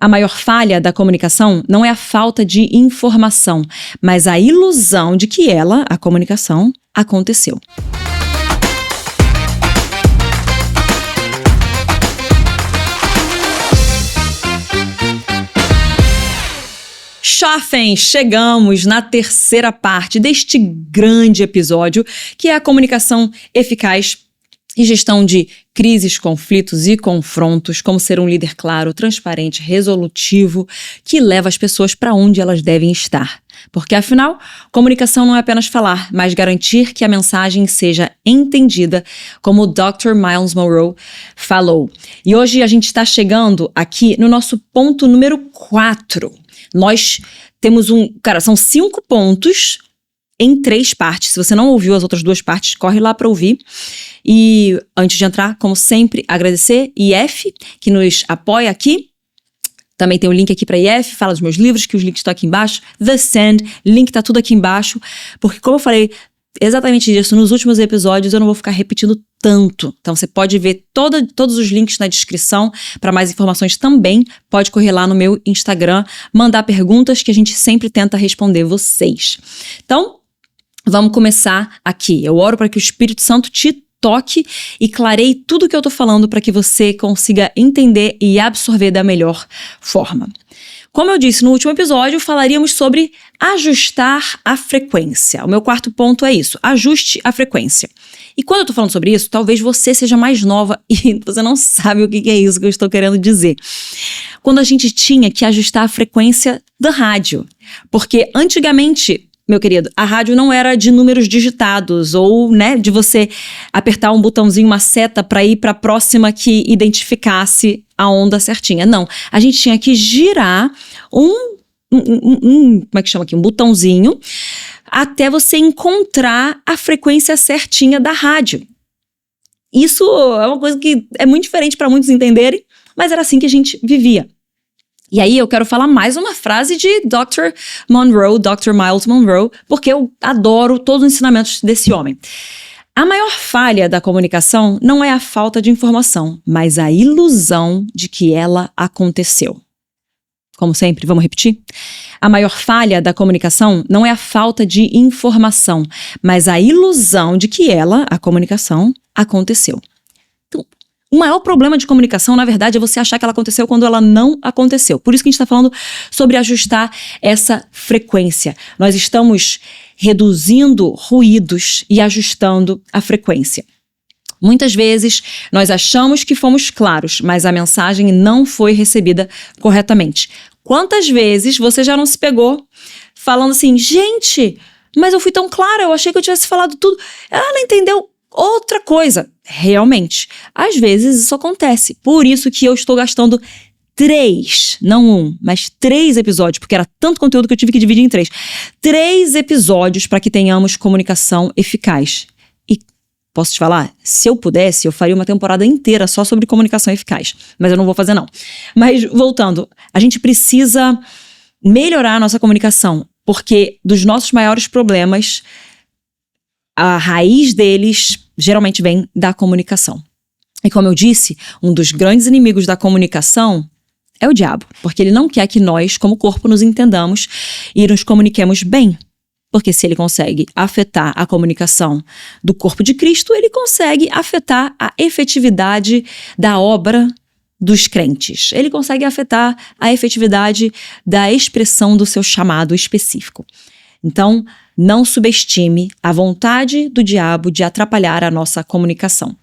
A maior falha da comunicação não é a falta de informação, mas a ilusão de que ela, a comunicação, aconteceu. Chafem, chegamos na terceira parte deste grande episódio, que é a comunicação eficaz e gestão de crises, conflitos e confrontos, como ser um líder claro, transparente, resolutivo, que leva as pessoas para onde elas devem estar. Porque, afinal, comunicação não é apenas falar, mas garantir que a mensagem seja entendida, como o Dr. Myles Munroe falou. E hoje a gente está chegando aqui no nosso ponto número 4. Nós temos são 5 pontos em 3 partes. Se você não ouviu as outras 2 partes, corre lá para ouvir. E antes de entrar, como sempre, agradecer IF, que nos apoia aqui. Também tem o link aqui para IF, fala dos meus livros, que os links estão aqui embaixo. The Sand, link tá tudo aqui embaixo. Porque como eu falei exatamente disso nos últimos episódios, eu não vou ficar repetindo tanto. Então você pode ver todos os links na descrição. Para mais informações também, pode correr lá no meu Instagram, mandar perguntas que a gente sempre tenta responder vocês. Então, vamos começar aqui. Eu oro para que o Espírito Santo te toque e clareie tudo que eu tô falando para que você consiga entender e absorver da melhor forma. Como eu disse no último episódio, falaríamos sobre ajustar a frequência. O meu 4º ponto é isso, ajuste a frequência. E quando eu tô falando sobre isso, talvez você seja mais nova e você não sabe o que é isso que eu estou querendo dizer. Quando a gente tinha que ajustar a frequência da rádio. Porque antigamente, meu querido, a rádio não era de números digitados ou, de você apertar um botãozinho, uma seta para ir para a próxima que identificasse a onda certinha. Não, a gente tinha que girar como é que chama aqui? Um botãozinho até você encontrar a frequência certinha da rádio. Isso é uma coisa que é muito diferente para muitos entenderem, mas era assim que a gente vivia. E aí eu quero falar mais uma frase de Dr. Myles Munroe, porque eu adoro todos os ensinamentos desse homem. A maior falha da comunicação não é a falta de informação, mas a ilusão de que ela aconteceu. Como sempre, vamos repetir? A maior falha da comunicação não é a falta de informação, mas a ilusão de que ela, a comunicação, aconteceu. Então, o maior problema de comunicação, na verdade, é você achar que ela aconteceu quando ela não aconteceu. Por isso que a gente está falando sobre ajustar essa frequência. Nós estamos reduzindo ruídos e ajustando a frequência. Muitas vezes, nós achamos que fomos claros, mas a mensagem não foi recebida corretamente. Quantas vezes você já não se pegou falando assim, gente, mas eu fui tão clara, eu achei que eu tivesse falado tudo. Ela entendeu outra coisa. Realmente, às vezes isso acontece. Por isso que eu estou gastando 3, não 1, mas 3 episódios, porque era tanto conteúdo que eu tive que dividir em 3. 3 episódios para que tenhamos comunicação eficaz. E posso te falar, se eu pudesse, eu faria uma temporada inteira só sobre comunicação eficaz. Mas eu não vou fazer não. Mas voltando, a gente precisa melhorar a nossa comunicação, porque dos nossos maiores problemas, a raiz deles geralmente vem da comunicação. E como eu disse, um dos grandes inimigos da comunicação é o diabo, porque ele não quer que nós, como corpo, nos entendamos e nos comuniquemos bem. Porque se ele consegue afetar a comunicação do corpo de Cristo, ele consegue afetar a efetividade da obra dos crentes. Ele consegue afetar a efetividade da expressão do seu chamado específico. Então, não subestime a vontade do diabo de atrapalhar a nossa comunicação.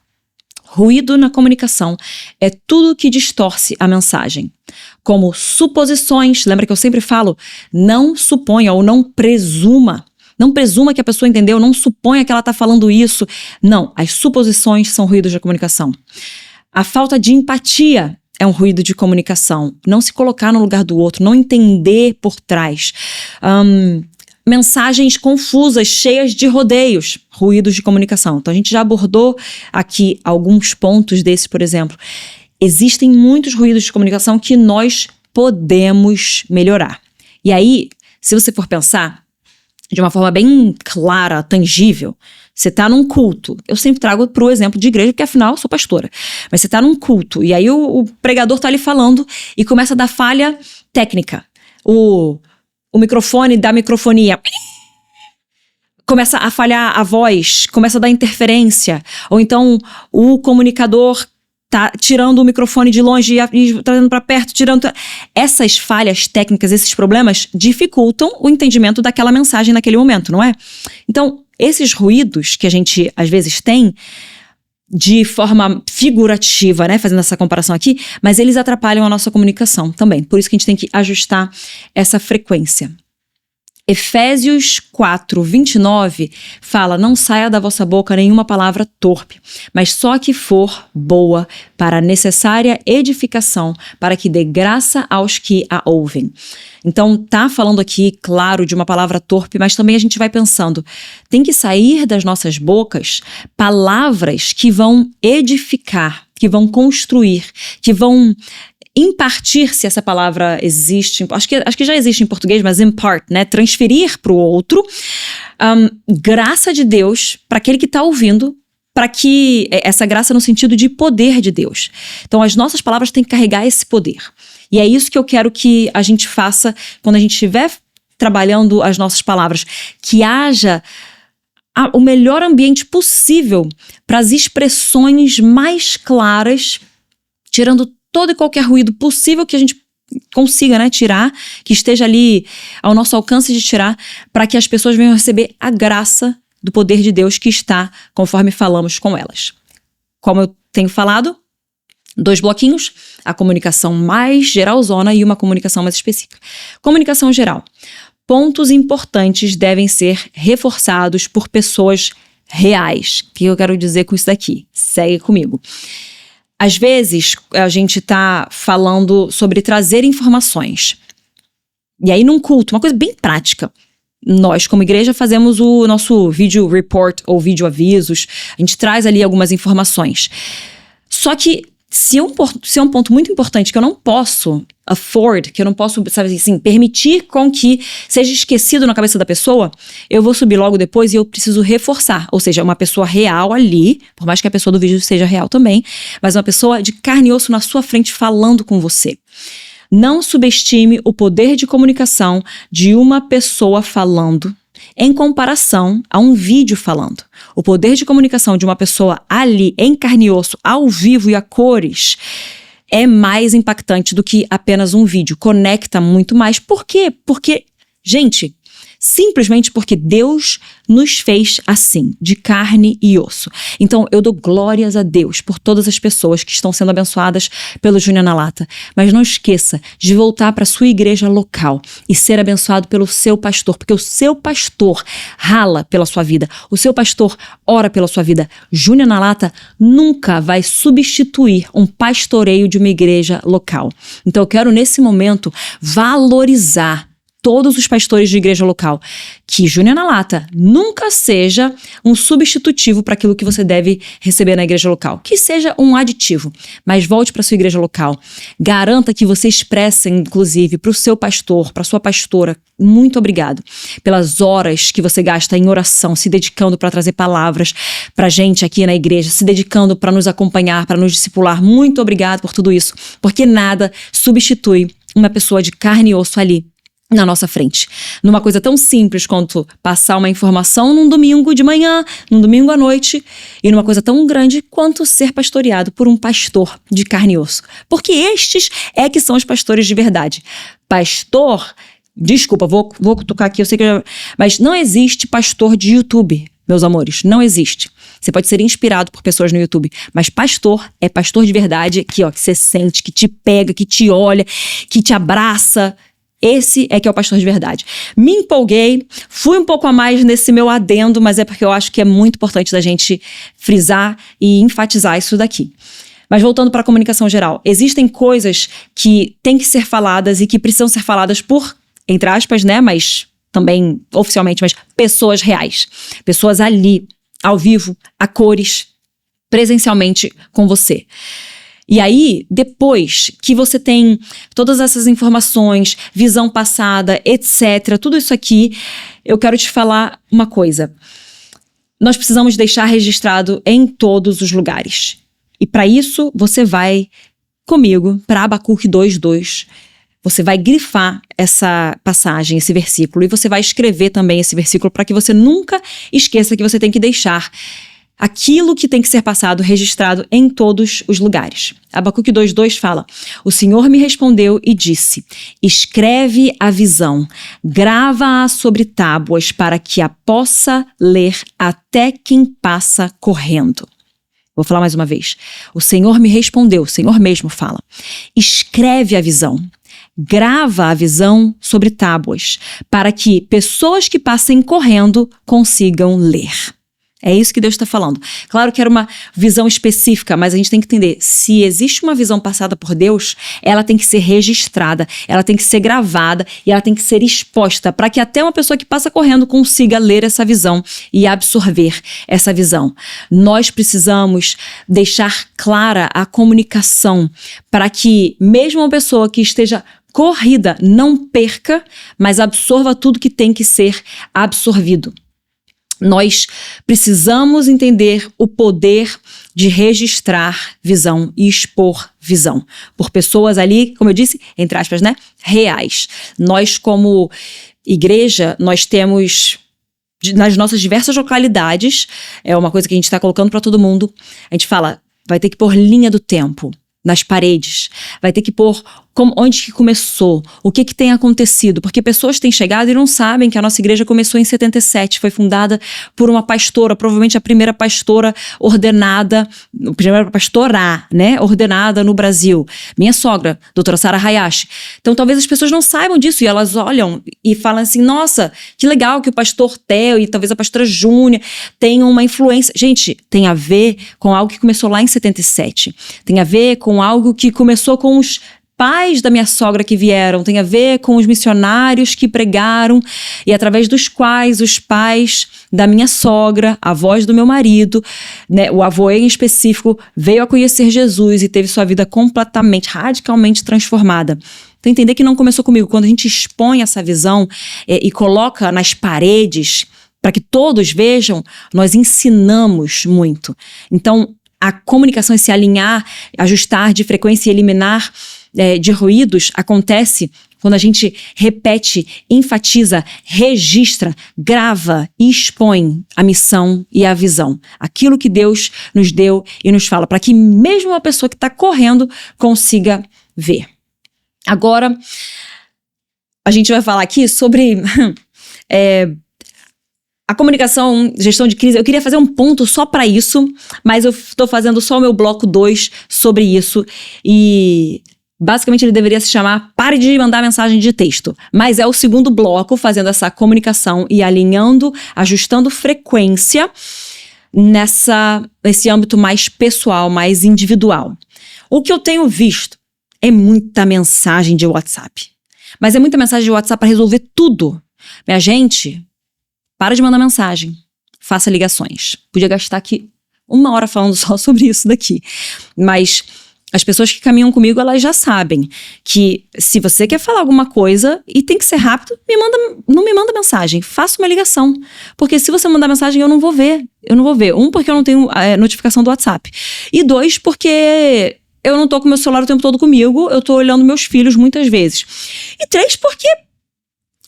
Ruído na comunicação é tudo que distorce a mensagem. Como suposições, lembra que eu sempre falo, não suponha ou não presuma. Não presuma que a pessoa entendeu, não suponha que ela está falando isso. Não, as suposições são ruídos de comunicação. A falta de empatia é um ruído de comunicação. Não se colocar no lugar do outro, não entender por trás. Mensagens confusas, cheias de rodeios, ruídos de comunicação. Então a gente já abordou aqui alguns pontos desses, por exemplo. Existem muitos ruídos de comunicação que nós podemos melhorar. E aí, se você for pensar de uma forma bem clara, tangível, Você tá num culto. Eu sempre trago pro exemplo de igreja, porque afinal eu sou pastora. Mas você tá num culto, e aí o pregador tá ali falando e começa a dar falha técnica. O microfone da microfonia começa a falhar a voz, começa a dar interferência. Ou então o comunicador tá tirando o microfone de longe e trazendo para perto, tirando... Essas falhas técnicas, esses problemas dificultam o entendimento daquela mensagem naquele momento, não é? Então, esses ruídos que a gente às vezes tem de forma figurativa, né, fazendo essa comparação aqui, mas eles atrapalham a nossa comunicação também. Por isso que a gente tem que ajustar essa frequência. Efésios 4, 29 fala: não saia da vossa boca nenhuma palavra torpe, mas só que for boa para a necessária edificação, para que dê graça aos que a ouvem. Então tá falando aqui, claro, de uma palavra torpe, mas também a gente vai pensando, tem que sair das nossas bocas palavras que vão edificar, que vão construir, que vão impartir, se essa palavra existe, acho que já existe em português, mas impart, né? Transferir para o outro graça de Deus para aquele que está ouvindo, para que essa graça no sentido de poder de Deus. Então as nossas palavras têm que carregar esse poder. E é isso que eu quero que a gente faça quando a gente estiver trabalhando as nossas palavras, que haja o melhor ambiente possível para as expressões mais claras, tirando todo e qualquer ruído possível que a gente consiga, né, tirar, que esteja ali ao nosso alcance de tirar, para que as pessoas venham receber a graça do poder de Deus que está conforme falamos com elas. Como eu tenho falado, 2 bloquinhos, a comunicação mais geralzona e uma comunicação mais específica. Comunicação geral. Pontos importantes devem ser reforçados por pessoas reais. O que eu quero dizer com isso daqui? Segue comigo. Às vezes, a gente tá falando sobre trazer informações. E aí, num culto, uma coisa bem prática. Nós, como igreja, fazemos o nosso vídeo report ou vídeo avisos. A gente traz ali algumas informações. Só que, se é um ponto muito importante que eu não posso afford, que eu não posso, sabe assim, permitir com que seja esquecido na cabeça da pessoa, eu vou subir logo depois e eu preciso reforçar. Ou seja, uma pessoa real ali, por mais que a pessoa do vídeo seja real também, mas uma pessoa de carne e osso na sua frente falando com você. Não subestime o poder de comunicação de uma pessoa falando em comparação a um vídeo falando. O poder de comunicação de uma pessoa ali, em carne e osso, ao vivo e a cores, é mais impactante do que apenas um vídeo. Conecta muito mais. Por quê? Porque, gente, simplesmente porque Deus nos fez assim, de carne e osso. Então, eu dou glórias a Deus por todas as pessoas que estão sendo abençoadas pelo Júnior na Lata. Mas não esqueça de voltar para a sua igreja local e ser abençoado pelo seu pastor, porque o seu pastor rala pela sua vida, o seu pastor ora pela sua vida. Júnior na Lata nunca vai substituir um pastoreio de uma igreja local. Então, eu quero, nesse momento, valorizar todos os pastores de igreja local, que Júnior na Lata nunca seja um substitutivo para aquilo que você deve receber na igreja local. Que seja um aditivo, mas volte para sua igreja local. Garanta que você expresse, inclusive, para o seu pastor, para sua pastora, muito obrigado pelas horas que você gasta em oração, se dedicando para trazer palavras para gente aqui na igreja, se dedicando para nos acompanhar, para nos discipular. Muito obrigado por tudo isso, porque nada substitui uma pessoa de carne e osso ali na nossa frente. Numa coisa tão simples quanto passar uma informação num domingo de manhã, num domingo à noite, e numa coisa tão grande quanto ser pastoreado por um pastor de carne e osso. Porque estes é que são os pastores de verdade. Pastor, desculpa, vou tocar aqui, eu sei que mas não existe pastor de YouTube, meus amores, não existe. Você pode ser inspirado por pessoas no YouTube, mas pastor é pastor de verdade, que você sente, que te pega, que te olha, que te abraça. Esse é que é o pastor de verdade. Me empolguei, fui um pouco a mais nesse meu adendo, mas é porque eu acho que é muito importante da gente frisar e enfatizar isso daqui. Mas voltando para a comunicação geral, existem coisas que têm que ser faladas e que precisam ser faladas por, entre aspas, né, mas também oficialmente, mas pessoas reais. Pessoas ali, ao vivo, a cores, presencialmente com você. E aí, depois que você tem todas essas informações, visão passada, etc., tudo isso aqui, eu quero te falar uma coisa. nós precisamos deixar registrado em todos os lugares. E para isso, você vai comigo para Abacuque 2:2. Você vai grifar essa passagem, esse versículo, e você vai escrever também esse versículo para que você nunca esqueça que você tem que deixar aquilo que tem que ser passado registrado em todos os lugares. Abacuque 2:2 fala: o Senhor me respondeu e disse: escreve a visão, grava-a sobre tábuas para que a possa ler até quem passa correndo. Vou falar mais uma vez. O Senhor me respondeu, o Senhor mesmo fala: escreve a visão, grava a visão sobre tábuas para que pessoas que passem correndo consigam ler. É isso que Deus está falando. Claro que era uma visão específica, mas a gente tem que entender, se existe uma visão passada por Deus, ela tem que ser registrada, ela tem que ser gravada e ela tem que ser exposta para que até uma pessoa que passa correndo consiga ler essa visão e absorver essa visão. Nós precisamos deixar clara a comunicação para que mesmo uma pessoa que esteja corrida não perca, mas absorva tudo que tem que ser absorvido. Nós precisamos entender o poder de registrar visão e expor visão por pessoas ali, como eu disse, entre aspas, né, reais. Nós, como igreja, nós temos nas nossas diversas localidades, é uma coisa que a gente está colocando para todo mundo, a gente fala, vai ter que pôr linha do tempo nas paredes, vai ter que pôr onde que começou, o que tem acontecido, porque pessoas têm chegado e não sabem que a nossa igreja começou em 77, foi fundada por uma pastora, provavelmente a primeira pastora ordenada, a primeira pastora, né, ordenada no Brasil, minha sogra, doutora Sara Hayashi. Então talvez as pessoas não saibam disso e elas olham e falam assim, nossa, que legal que o pastor Theo e talvez a pastora Júnia tenham uma influência. Gente, tem a ver com algo que começou lá em 77, tem a ver com algo que começou com os pais da minha sogra que vieram, tem a ver com os missionários que pregaram e através dos quais os pais da minha sogra, avós do meu marido, né, o avô em específico, veio a conhecer Jesus e teve sua vida completamente, radicalmente transformada. Então entender que não começou comigo. Quando a gente expõe essa visão e coloca nas paredes para que todos vejam, nós ensinamos muito. Então a comunicação, esse alinhar, ajustar de frequência e eliminar de ruídos acontece quando a gente repete, enfatiza, registra, grava e expõe a missão e a visão. Aquilo que Deus nos deu e nos fala, para que mesmo uma pessoa que está correndo consiga ver. Agora, a gente vai falar aqui sobre a comunicação, gestão de crise. Eu queria fazer um ponto só para isso, mas eu estou fazendo só o meu bloco 2 sobre isso e basicamente ele deveria se chamar Pare de mandar mensagem de texto, mas é o segundo bloco fazendo essa comunicação e alinhando, ajustando frequência nesse âmbito mais pessoal, mais individual. O que eu tenho visto é muita mensagem de WhatsApp, mas é muita mensagem de WhatsApp para resolver tudo. Minha gente, para de mandar mensagem, faça ligações. Podia gastar aqui 1 hora falando só sobre isso daqui, mas as pessoas que caminham comigo, elas já sabem que se você quer falar alguma coisa e tem que ser rápido, não me manda mensagem, faça uma ligação. Porque se você mandar mensagem, eu não vou ver. Porque eu não tenho notificação do WhatsApp. E 2, porque eu não tô com meu celular o tempo todo comigo, eu tô olhando meus filhos muitas vezes. E 3, porque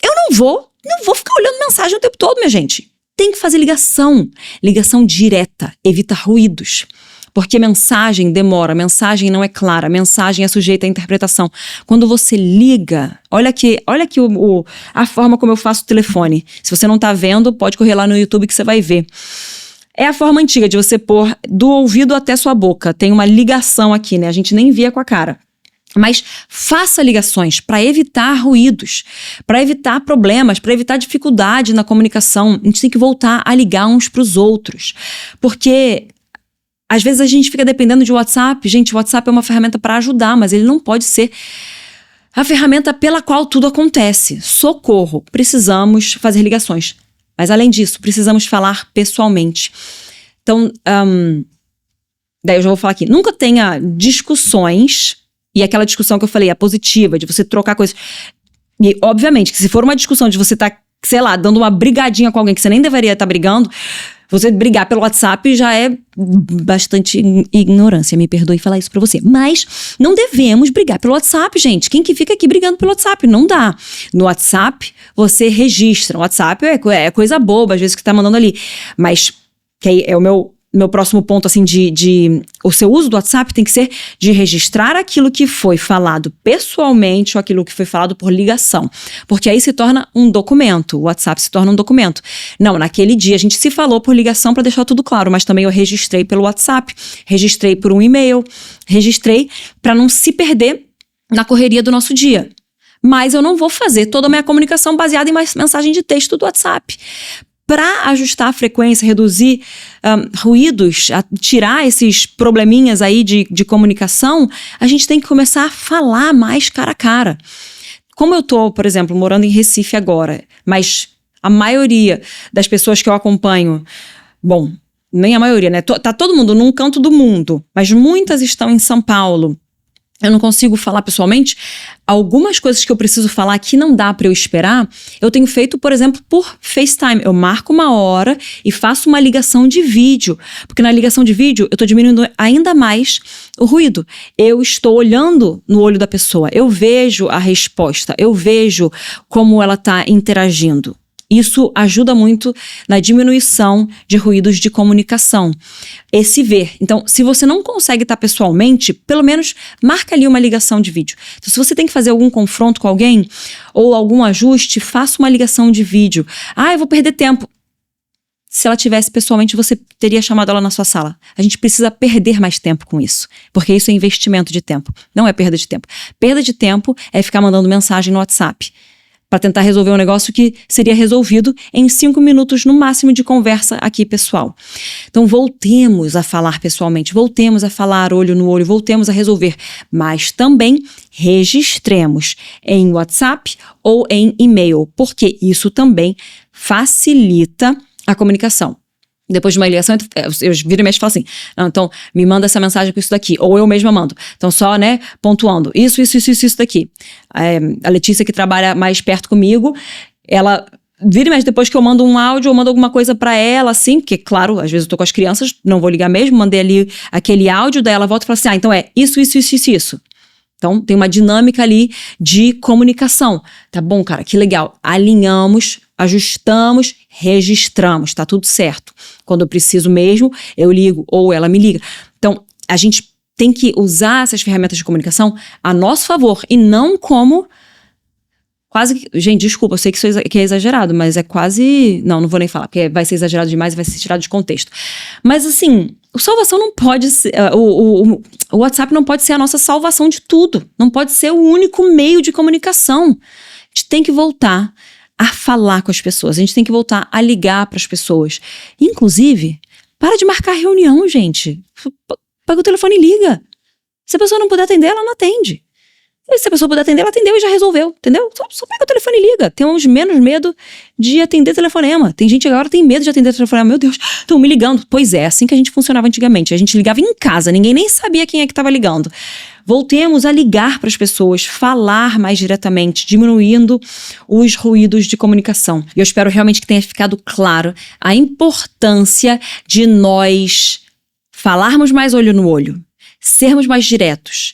eu não vou ficar olhando mensagem o tempo todo, minha gente. Tem que fazer ligação direta, evita ruídos. Porque mensagem demora, mensagem não é clara, mensagem é sujeita à interpretação. Quando você liga, olha aqui a forma como eu faço o telefone. Se você não tá vendo, pode correr lá no YouTube que você vai ver. É a forma antiga de você pôr do ouvido até sua boca. Tem uma ligação aqui, né? A gente nem via com a cara. Mas faça ligações para evitar ruídos, para evitar problemas, para evitar dificuldade na comunicação. A gente tem que voltar a ligar uns para os outros. Porque às vezes a gente fica dependendo de WhatsApp. Gente, o WhatsApp é uma ferramenta para ajudar, mas ele não pode ser a ferramenta pela qual tudo acontece. Socorro, precisamos fazer ligações. Mas além disso, precisamos falar pessoalmente. Então, daí eu já vou falar aqui. Nunca tenha discussões, e aquela discussão que eu falei, a positiva, de você trocar coisas. E obviamente que se for uma discussão de você estar, sei lá, dando uma brigadinha com alguém que você nem deveria estar brigando, Você brigar pelo WhatsApp já é bastante ignorância, me perdoe falar isso pra você. Mas não devemos brigar pelo WhatsApp, gente. Quem que fica aqui brigando pelo WhatsApp? Não dá. No WhatsApp, você registra. O WhatsApp é coisa boba, às vezes, que tá mandando ali. Mas, que aí é o meu próximo ponto, assim, o seu uso do WhatsApp tem que ser de registrar aquilo que foi falado pessoalmente ou aquilo que foi falado por ligação. Porque aí se torna um documento. O WhatsApp se torna um documento. Não, naquele dia a gente se falou por ligação para deixar tudo claro, mas também eu registrei pelo WhatsApp, registrei por um e-mail, registrei para não se perder na correria do nosso dia. Mas eu não vou fazer toda a minha comunicação baseada em mensagem de texto do WhatsApp. Para ajustar a frequência, reduzir ruídos, tirar esses probleminhas aí de comunicação, a gente tem que começar a falar mais cara a cara. Como eu tô, por exemplo, morando em Recife agora, mas a maioria das pessoas que eu acompanho, bom, nem a maioria, né? Tá todo mundo num canto do mundo, mas muitas estão em São Paulo. Eu não consigo falar pessoalmente. Algumas coisas que eu preciso falar que não dá para eu esperar, eu tenho feito, por exemplo, por FaceTime. Eu marco uma hora e faço uma ligação de vídeo. Porque na ligação de vídeo, eu tô diminuindo ainda mais o ruído. Eu estou olhando no olho da pessoa. Eu vejo a resposta. Eu vejo como ela tá interagindo. Isso ajuda muito na diminuição de ruídos de comunicação. Esse ver. Então, se você não consegue estar pessoalmente, pelo menos marca ali uma ligação de vídeo. Então, se você tem que fazer algum confronto com alguém ou algum ajuste, faça uma ligação de vídeo. Ah, eu vou perder tempo. Se ela tivesse pessoalmente, você teria chamado ela na sua sala. A gente precisa perder mais tempo com isso, porque isso é investimento de tempo, não é perda de tempo. Perda de tempo é ficar mandando mensagem no WhatsApp para tentar resolver um negócio que seria resolvido em 5 minutos no máximo de conversa aqui pessoal. Então voltemos a falar pessoalmente, voltemos a falar olho no olho, voltemos a resolver, mas também registremos em WhatsApp ou em e-mail, porque isso também facilita a comunicação. Depois de uma ligação, eu viro e mexo e falo assim, não, então me manda essa mensagem com isso daqui, ou eu mesma mando. Então só, né, pontuando, isso daqui. A Letícia, que trabalha mais perto comigo, ela vira e mexe, depois que eu mando um áudio, eu mando alguma coisa pra ela, assim, porque, claro, às vezes eu tô com as crianças, não vou ligar mesmo, mandei ali aquele áudio, daí ela volta e fala assim, então isso. Então, tem uma dinâmica ali de comunicação. Tá bom, cara, que legal. Alinhamos, ajustamos, registramos, tá tudo certo. Quando eu preciso mesmo, eu ligo ou ela me liga. Então, a gente tem que usar essas ferramentas de comunicação a nosso favor e não como quase que... Gente, desculpa, eu sei que isso é exagerado, mas é quase... Não vou nem falar, porque vai ser exagerado demais e vai ser tirado de contexto. Mas, assim... O salvação não pode ser, o WhatsApp não pode ser a nossa salvação de tudo. Não pode ser o único meio de comunicação. A gente tem que voltar a falar com as pessoas. A gente tem que voltar a ligar para as pessoas. Inclusive, para de marcar reunião, gente. Pega o telefone e liga. Se a pessoa não puder atender, ela não atende. E se a pessoa puder atender, ela atendeu e já resolveu, entendeu? Só pega o telefone e liga. Temos menos medo de atender telefonema. Tem gente que agora tem medo de atender telefonema. Meu Deus, estão me ligando. Pois é, assim que a gente funcionava antigamente. A gente ligava em casa, ninguém nem sabia quem é que estava ligando. Voltemos a ligar para as pessoas, falar mais diretamente, diminuindo os ruídos de comunicação. E eu espero realmente que tenha ficado claro a importância de nós falarmos mais olho no olho, sermos mais diretos,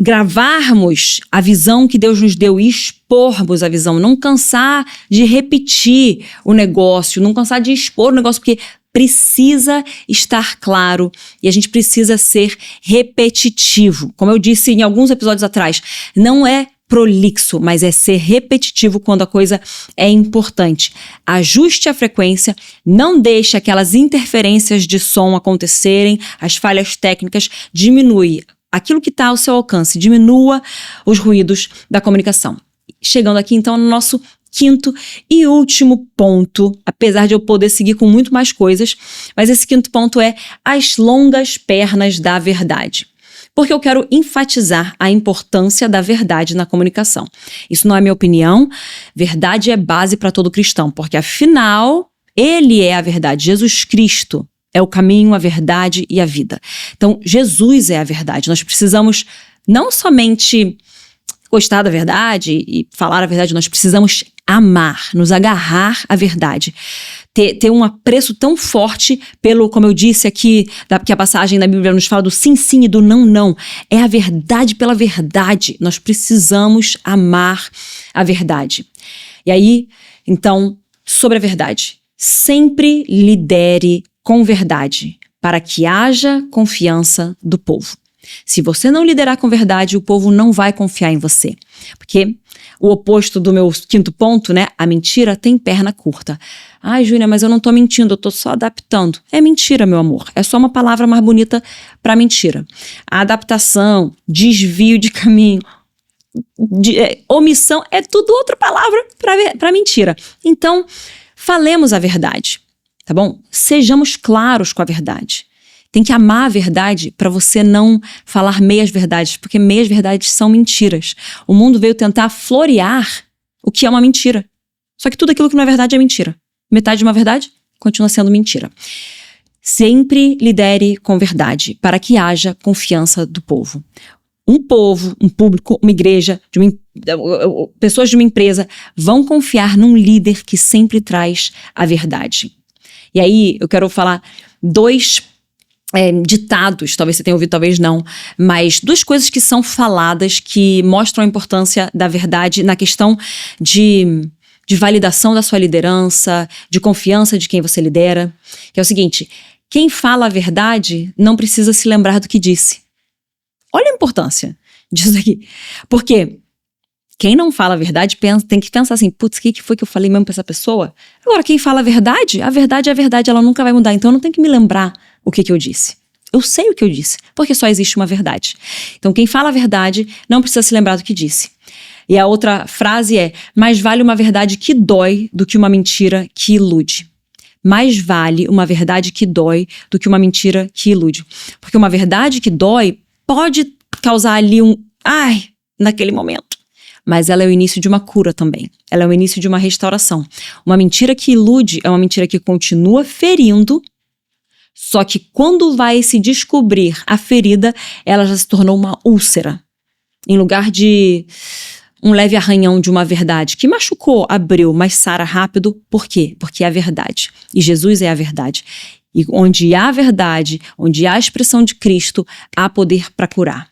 gravarmos a visão que Deus nos deu e expormos a visão, não cansar de repetir o negócio, não cansar de expor o negócio, porque precisa estar claro e a gente precisa ser repetitivo. Como eu disse em alguns episódios atrás, não é prolixo, mas é ser repetitivo quando a coisa é importante. Ajuste a frequência, não deixe aquelas interferências de som acontecerem, as falhas técnicas, diminui aquilo que está ao seu alcance, diminua os ruídos da comunicação. Chegando aqui, então, no nosso quinto e último ponto, apesar de eu poder seguir com muito mais coisas, mas esse quinto ponto é as longas pernas da verdade. Porque eu quero enfatizar a importância da verdade na comunicação. Isso não é minha opinião, verdade é base para todo cristão, porque afinal, ele é a verdade, Jesus Cristo é o caminho, a verdade e a vida. Então, Jesus é a verdade. Nós precisamos não somente gostar da verdade e falar a verdade, nós precisamos amar, nos agarrar à verdade. Ter um apreço tão forte pelo, como eu disse aqui, que a passagem da Bíblia nos fala do sim, sim e do não, não. É a verdade pela verdade. Nós precisamos amar a verdade. E aí, então, sobre a verdade. Sempre lidere com verdade, para que haja confiança do povo. Se você não liderar com verdade, o povo não vai confiar em você. Porque o oposto do meu quinto ponto, né? A mentira tem perna curta. Ai, Júlia, mas eu não tô mentindo, eu tô só adaptando. É mentira, meu amor. É só uma palavra mais bonita para mentira. A adaptação, desvio de caminho, omissão, é tudo outra palavra para mentira. Então, falemos a verdade, tá bom? Sejamos claros com a verdade. Tem que amar a verdade para você não falar meias verdades, porque meias verdades são mentiras. O mundo veio tentar florear o que é uma mentira. Só que tudo aquilo que não é verdade é mentira. Metade de uma verdade continua sendo mentira. Sempre lidere com verdade para que haja confiança do povo. Um povo, um público, uma igreja, pessoas de uma empresa vão confiar num líder que sempre traz a verdade. E aí eu quero falar dois ditados, talvez você tenha ouvido, talvez não, mas duas coisas que são faladas que mostram a importância da verdade na questão de validação da sua liderança, de confiança de quem você lidera, que é o seguinte: quem fala a verdade não precisa se lembrar do que disse. Olha a importância disso aqui. Porque quem não fala a verdade tem que pensar assim, putz, o que foi que eu falei mesmo pra essa pessoa? Agora, quem fala a verdade é a verdade, ela nunca vai mudar, então eu não tenho que me lembrar o que eu disse. Eu sei o que eu disse, porque só existe uma verdade. Então, quem fala a verdade não precisa se lembrar do que disse. E a outra frase é: mais vale uma verdade que dói do que uma mentira que ilude. Mais vale uma verdade que dói do que uma mentira que ilude. Porque uma verdade que dói pode causar ali naquele momento. Mas ela é o início de uma cura também. Ela é o início de uma restauração. Uma mentira que ilude é uma mentira que continua ferindo, só que quando vai se descobrir a ferida, ela já se tornou uma úlcera. Em lugar de um leve arranhão de uma verdade que machucou, abriu, mas sara rápido. Por quê? Porque é a verdade. E Jesus é a verdade. E onde há verdade, onde há a expressão de Cristo, há poder para curar.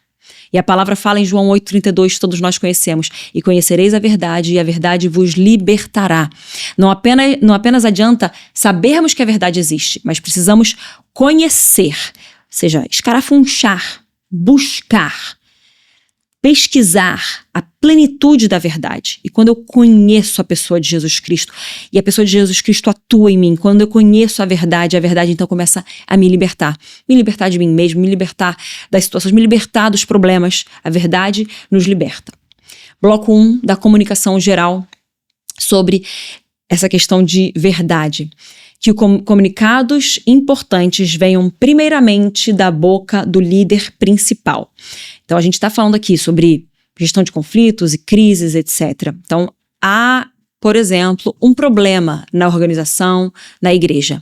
E a palavra fala em João 8,32, todos nós conhecemos: e conhecereis a verdade, e a verdade vos libertará. Não apenas adianta sabermos que a verdade existe, mas precisamos conhecer, ou seja, escarafunchar, buscar, pesquisar a plenitude da verdade. E quando eu conheço a pessoa de Jesus Cristo, e a pessoa de Jesus Cristo atua em mim, quando eu conheço a verdade então começa a me libertar. Me libertar de mim mesmo, me libertar das situações, me libertar dos problemas. A verdade nos liberta. Bloco 1 da comunicação geral sobre essa questão de verdade. Que comunicados importantes venham primeiramente da boca do líder principal. Então, a gente está falando aqui sobre gestão de conflitos e crises, etc. Então, há, por exemplo, um problema na organização, na igreja.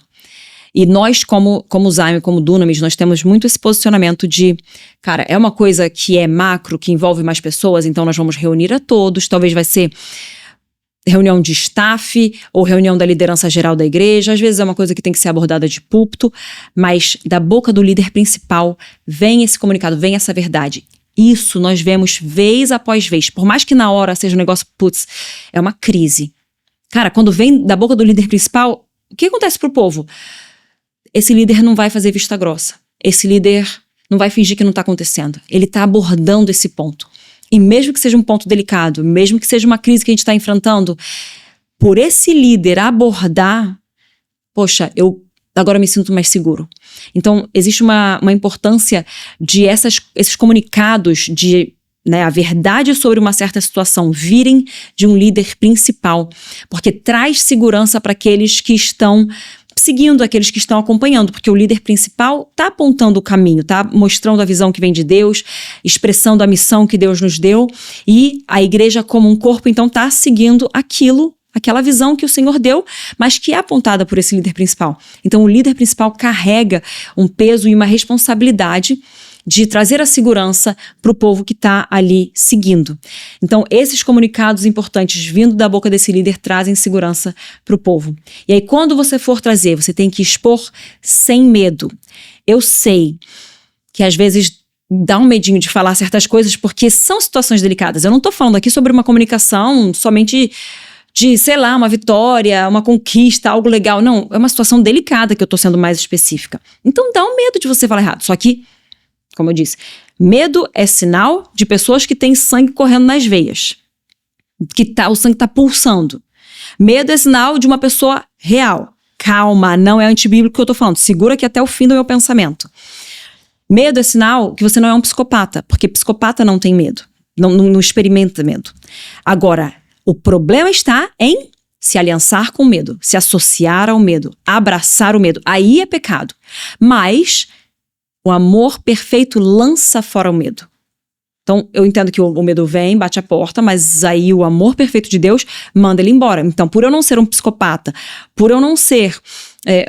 E nós, como Zyme, como Dunamis, nós temos muito esse posicionamento de, cara, é uma coisa que é macro, que envolve mais pessoas, então nós vamos reunir a todos, talvez vai ser reunião de staff ou reunião da liderança geral da igreja. Às vezes é uma coisa que tem que ser abordada de púlpito, mas da boca do líder principal vem esse comunicado, vem essa verdade. Isso nós vemos vez após vez. Por mais que na hora seja um negócio, putz, é uma crise. Cara, quando vem da boca do líder principal, o que acontece pro povo? Esse líder não vai fazer vista grossa. Esse líder não vai fingir que não tá acontecendo. Ele tá abordando esse ponto. E mesmo que seja um ponto delicado, mesmo que seja uma crise que a gente está enfrentando, por esse líder abordar, poxa, eu agora me sinto mais seguro. Então, existe uma importância de esses comunicados de, né, a verdade sobre uma certa situação virem de um líder principal, porque traz segurança para aqueles que estão seguindo, aqueles que estão acompanhando, porque o líder principal está apontando o caminho, está mostrando a visão que vem de Deus, expressando a missão que Deus nos deu, e a igreja como um corpo, então, está seguindo aquela visão que o Senhor deu, mas que é apontada por esse líder principal. Então, o líder principal carrega um peso e uma responsabilidade de trazer a segurança para o povo que está ali seguindo. Então, esses comunicados importantes vindo da boca desse líder trazem segurança para o povo. E aí, quando você for trazer, você tem que expor sem medo. Eu sei que às vezes dá um medinho de falar certas coisas porque são situações delicadas. Eu não estou falando aqui sobre uma comunicação somente de, sei lá, uma vitória, uma conquista, algo legal. Não, é uma situação delicada que eu tô sendo mais específica. Então dá um medo de você falar errado. Só que, como eu disse, medo é sinal de pessoas que têm sangue correndo nas veias. O sangue tá pulsando. Medo é sinal de uma pessoa real. Calma, não é antibíblico que eu tô falando. Segura aqui até o fim do meu pensamento. Medo é sinal que você não é um psicopata, porque psicopata não tem medo. Não experimenta medo. Agora, o problema está em se aliançar com o medo, se associar ao medo, abraçar o medo. Aí é pecado. Mas o amor perfeito lança fora o medo. Então, eu entendo que o medo vem, bate a porta, mas aí o amor perfeito de Deus manda ele embora. Então, por eu não ser um psicopata, por eu não ser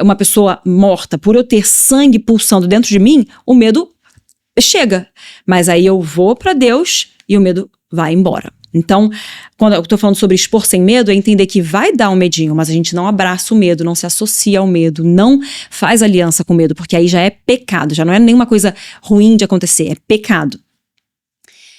uma pessoa morta, por eu ter sangue pulsando dentro de mim, o medo chega. Mas aí eu vou para Deus e o medo vai embora. Então, quando eu tô falando sobre expor sem medo, é entender que vai dar um medinho, mas a gente não abraça o medo, não se associa ao medo, não faz aliança com o medo, porque aí já é pecado, já não é nenhuma coisa ruim de acontecer, é pecado.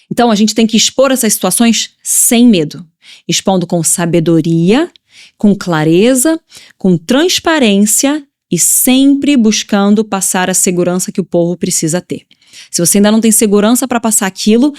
Então, a gente tem que expor essas situações sem medo, expondo com sabedoria, com clareza, com transparência e sempre buscando passar a segurança que o povo precisa ter. Se você ainda não tem segurança para passar aquilo,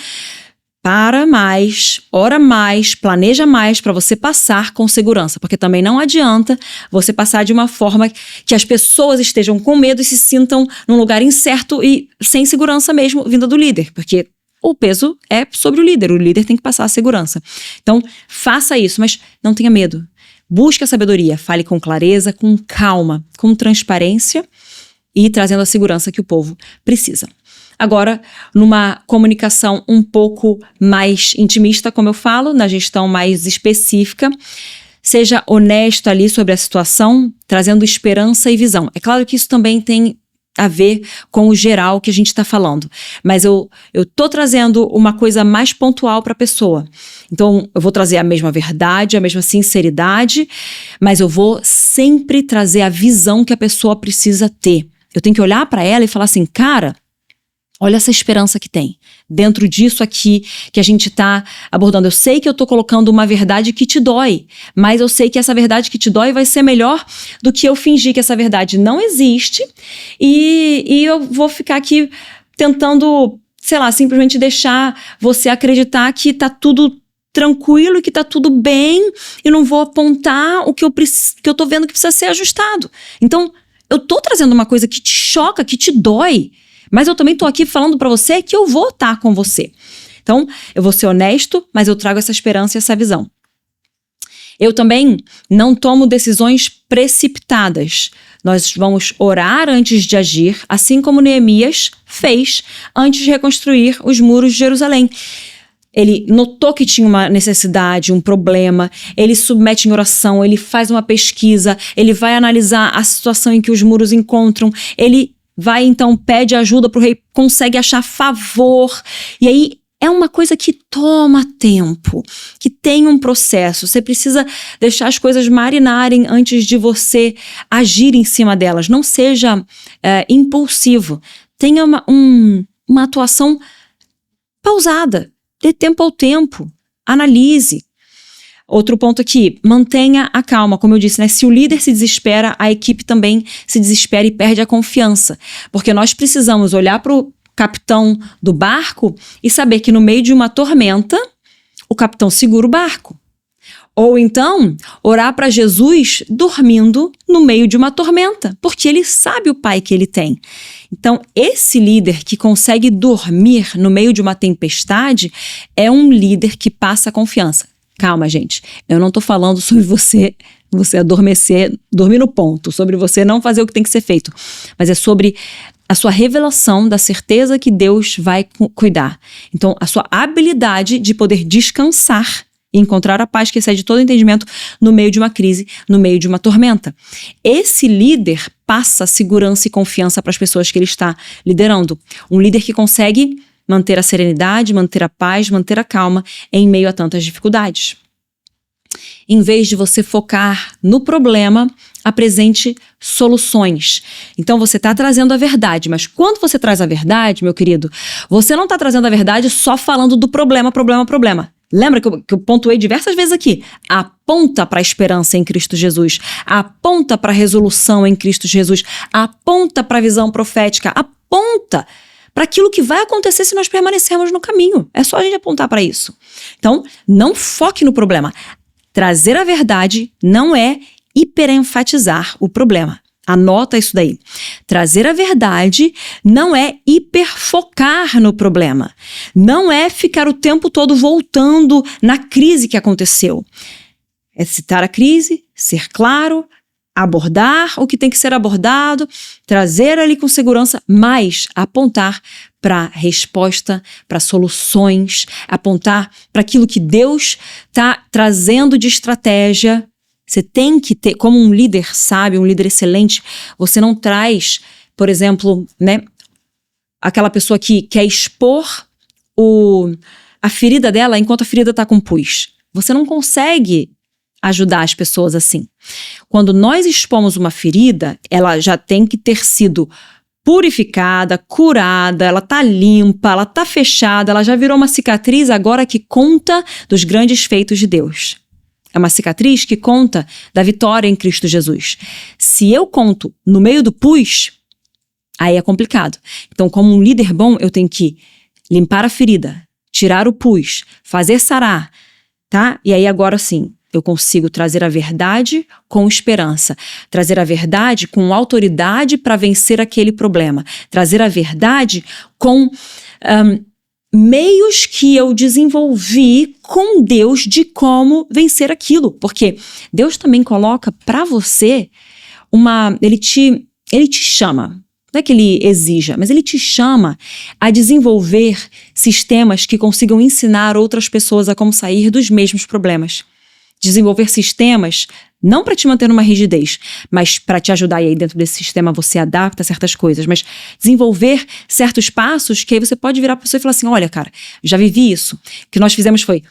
para mais, ora mais, planeja mais para você passar com segurança, porque também não adianta você passar de uma forma que as pessoas estejam com medo e se sintam num lugar incerto e sem segurança mesmo vinda do líder, porque o peso é sobre o líder tem que passar a segurança. Então, faça isso, mas não tenha medo. Busque a sabedoria, fale com clareza, com calma, com transparência e trazendo a segurança que o povo precisa. Agora, numa comunicação um pouco mais intimista, como eu falo, na gestão mais específica, seja honesto ali sobre a situação, trazendo esperança e visão. É claro que isso também tem a ver com o geral que a gente está falando, mas eu tô trazendo uma coisa mais pontual para a pessoa. Então, eu vou trazer a mesma verdade, a mesma sinceridade, mas eu vou sempre trazer a visão que a pessoa precisa ter. Eu tenho que olhar para ela e falar assim, cara, olha essa esperança que tem. Dentro disso aqui que a gente está abordando. Eu sei que eu estou colocando uma verdade que te dói, mas eu sei que essa verdade que te dói vai ser melhor do que eu fingir que essa verdade não existe e eu vou ficar aqui tentando, sei lá, simplesmente deixar você acreditar que tá tudo tranquilo, que tá tudo bem e não vou apontar o que eu tô vendo que precisa ser ajustado. Então, eu tô trazendo uma coisa que te choca, que te dói, mas eu também tô aqui falando pra você que eu vou estar com você. Então, eu vou ser honesto, mas eu trago essa esperança e essa visão. Eu também não tomo decisões precipitadas. Nós vamos orar antes de agir, assim como Neemias fez antes de reconstruir os muros de Jerusalém. Ele notou que tinha uma necessidade, um problema, ele submete em oração, ele faz uma pesquisa, ele vai analisar a situação em que os muros encontram, ele vai então, pede ajuda para o rei, consegue achar favor, e aí é uma coisa que toma tempo, que tem um processo, você precisa deixar as coisas marinarem antes de você agir em cima delas, não seja impulsivo, tenha uma atuação pausada, dê tempo ao tempo, analise. Outro ponto aqui, mantenha a calma, como eu disse, né? Se o líder se desespera, a equipe também se desespera e perde a confiança. Porque nós precisamos olhar para o capitão do barco e saber que no meio de uma tormenta, o capitão segura o barco. Ou então, orar para Jesus dormindo no meio de uma tormenta, porque ele sabe o pai que ele tem. Então, esse líder que consegue dormir no meio de uma tempestade é um líder que passa confiança. Calma, gente, eu não tô falando sobre você adormecer, dormir no ponto, sobre você não fazer o que tem que ser feito, mas é sobre a sua revelação da certeza que Deus vai cuidar. Então, a sua habilidade de poder descansar e encontrar a paz que excede todo entendimento no meio de uma crise, no meio de uma tormenta. Esse líder passa segurança e confiança para as pessoas que ele está liderando. Um líder que consegue manter a serenidade, manter a paz, manter a calma em meio a tantas dificuldades. Em vez de você focar no problema, apresente soluções. Então você está trazendo a verdade, mas quando você traz a verdade, meu querido, você não está trazendo a verdade só falando do problema. Lembra que eu pontuei diversas vezes aqui? Aponta para a esperança em Cristo Jesus, aponta para a resolução em Cristo Jesus, aponta para a visão profética, aponta para aquilo que vai acontecer se nós permanecermos no caminho. É só a gente apontar para isso. Então, não foque no problema. Trazer a verdade não é hiperenfatizar o problema. Anota isso daí. Trazer a verdade não é hiperfocar no problema. Não é ficar o tempo todo voltando na crise que aconteceu. É citar a crise, ser claro, abordar o que tem que ser abordado, trazer ali com segurança, mas apontar para resposta, para soluções, apontar para aquilo que Deus está trazendo de estratégia. Você tem que ter, como um líder sábio, um líder excelente, você não traz, por exemplo, né, aquela pessoa que quer expor a ferida dela enquanto a ferida está com pus. Você não consegue ajudar as pessoas assim. Quando nós expomos uma ferida, ela já tem que ter sido purificada, curada, ela tá limpa, ela tá fechada, ela já virou uma cicatriz agora que conta dos grandes feitos de Deus. É uma cicatriz que conta da vitória em Cristo Jesus. Se eu conto no meio do pus, aí é complicado. Então, como um líder bom, eu tenho que limpar a ferida, tirar o pus, fazer sarar, tá? E aí agora sim, eu consigo trazer a verdade com esperança, trazer a verdade com autoridade para vencer aquele problema, trazer a verdade com meios que eu desenvolvi com Deus de como vencer aquilo, porque Deus também coloca para você ele te chama, não é que ele exija, mas ele te chama a desenvolver sistemas que consigam ensinar outras pessoas a como sair dos mesmos problemas. Desenvolver sistemas, não para te manter numa rigidez, mas para te ajudar, e aí dentro desse sistema você adapta certas coisas, mas desenvolver certos passos que aí você pode virar para você e falar assim, olha cara, já vivi isso, o que nós fizemos foi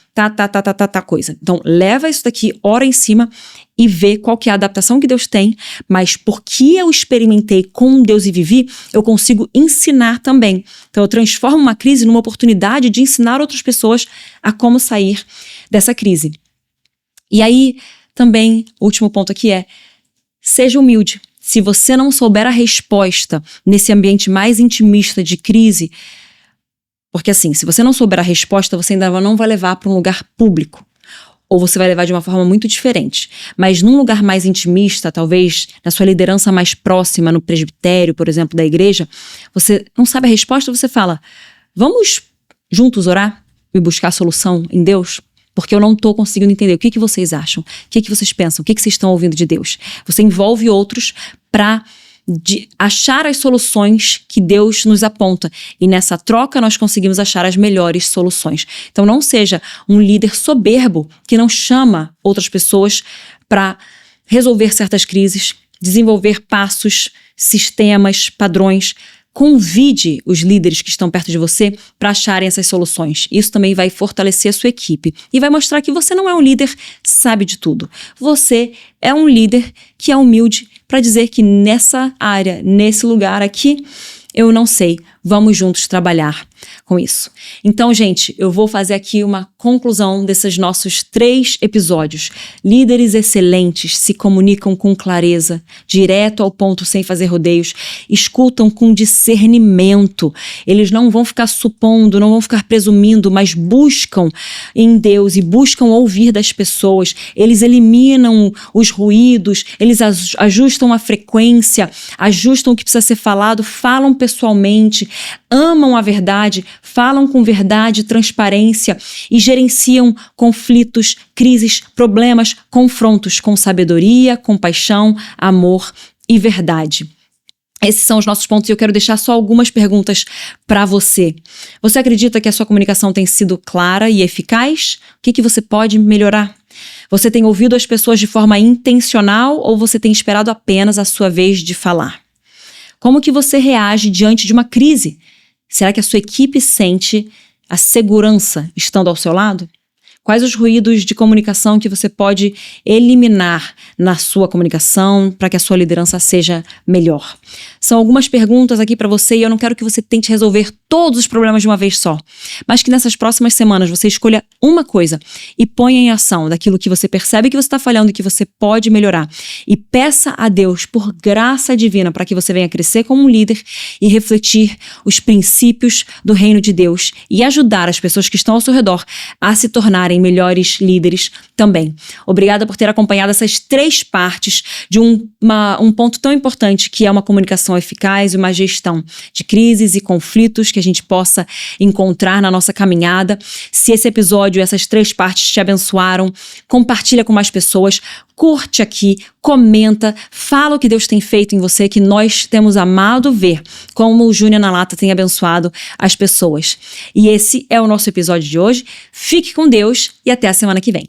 coisa. Então leva isso daqui, ora em cima e vê qual que é a adaptação que Deus tem, mas porque eu experimentei com Deus e vivi, eu consigo ensinar também. Então eu transformo uma crise numa oportunidade de ensinar outras pessoas a como sair dessa crise. E aí, também, o último ponto aqui seja humilde. Se você não souber a resposta nesse ambiente mais intimista de crise, porque assim, se você não souber a resposta, você ainda não vai levar para um lugar público. Ou você vai levar de uma forma muito diferente. Mas num lugar mais intimista, talvez na sua liderança mais próxima, no presbitério, por exemplo, da igreja, você não sabe a resposta, você fala, vamos juntos orar e buscar a solução em Deus? Porque eu não estou conseguindo entender o que vocês acham, o que vocês pensam, o que vocês estão ouvindo de Deus. Você envolve outros para achar as soluções que Deus nos aponta. E nessa troca nós conseguimos achar as melhores soluções. Então não seja um líder soberbo que não chama outras pessoas para resolver certas crises, desenvolver passos, sistemas, padrões. Convide os líderes que estão perto de você para acharem essas soluções. Isso também vai fortalecer a sua equipe e vai mostrar que você não é um líder sabe de tudo. Você é um líder que é humilde para dizer que nessa área, nesse lugar aqui, eu não sei. Vamos juntos trabalhar com isso. Então, gente, eu vou fazer aqui uma conclusão desses nossos 3 episódios. Líderes excelentes se comunicam com clareza, direto ao ponto, sem fazer rodeios, escutam com discernimento. Eles não vão ficar supondo, não vão ficar presumindo, mas buscam em Deus e buscam ouvir das pessoas. Eles eliminam os ruídos, eles ajustam a frequência, ajustam o que precisa ser falado, falam pessoalmente, amam a verdade, falam com verdade e transparência e gerenciam conflitos, crises, problemas, confrontos com sabedoria, compaixão, amor e verdade. Esses são os nossos pontos e eu quero deixar só algumas perguntas para você. Você acredita que a sua comunicação tem sido clara e eficaz? O que você pode melhorar? Você tem ouvido as pessoas de forma intencional ou você tem esperado apenas a sua vez de falar? Como que você reage diante de uma crise? Será que a sua equipe sente a segurança estando ao seu lado? Quais os ruídos de comunicação que você pode eliminar na sua comunicação para que a sua liderança seja melhor? São algumas perguntas aqui para você e eu não quero que você tente resolver todos os problemas de uma vez só, mas que nessas próximas semanas você escolha uma coisa e ponha em ação daquilo que você percebe que você está falhando e que você pode melhorar. E peça a Deus por graça divina para que você venha crescer como um líder e refletir os princípios do reino de Deus e ajudar as pessoas que estão ao seu redor a se tornarem melhores líderes também. Obrigada por ter acompanhado essas 3 partes de um ponto tão importante que é uma comunicação eficaz e uma gestão de crises e conflitos que a gente possa encontrar na nossa caminhada. Se esse episódio, essas 3 partes te abençoaram, compartilha com mais pessoas, curte aqui, comenta, fala o que Deus tem feito em você, que nós temos amado ver como o Júnior na Lata tem abençoado as pessoas. E esse é o nosso episódio de hoje. Fique com Deus e até a semana que vem.